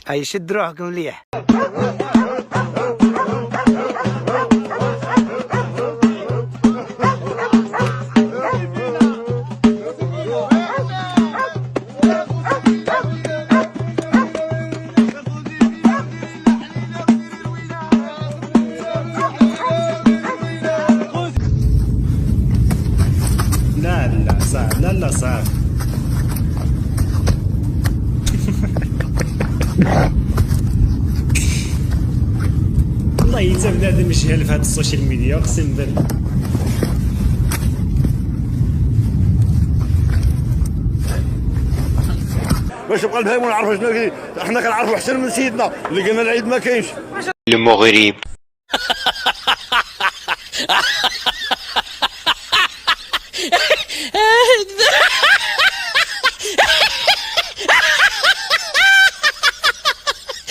اي شد روحكم مليح. لا صعب، لا صعب. والله حتى بنادم جهل في هاد السوشيال ميديا اقسم بالله. باش يبقى البهايم ونعرفوا شنو كاين، حنا كنعرفوا احسن من سيدنا اللي قالنا العيد ما كاينش. المغرب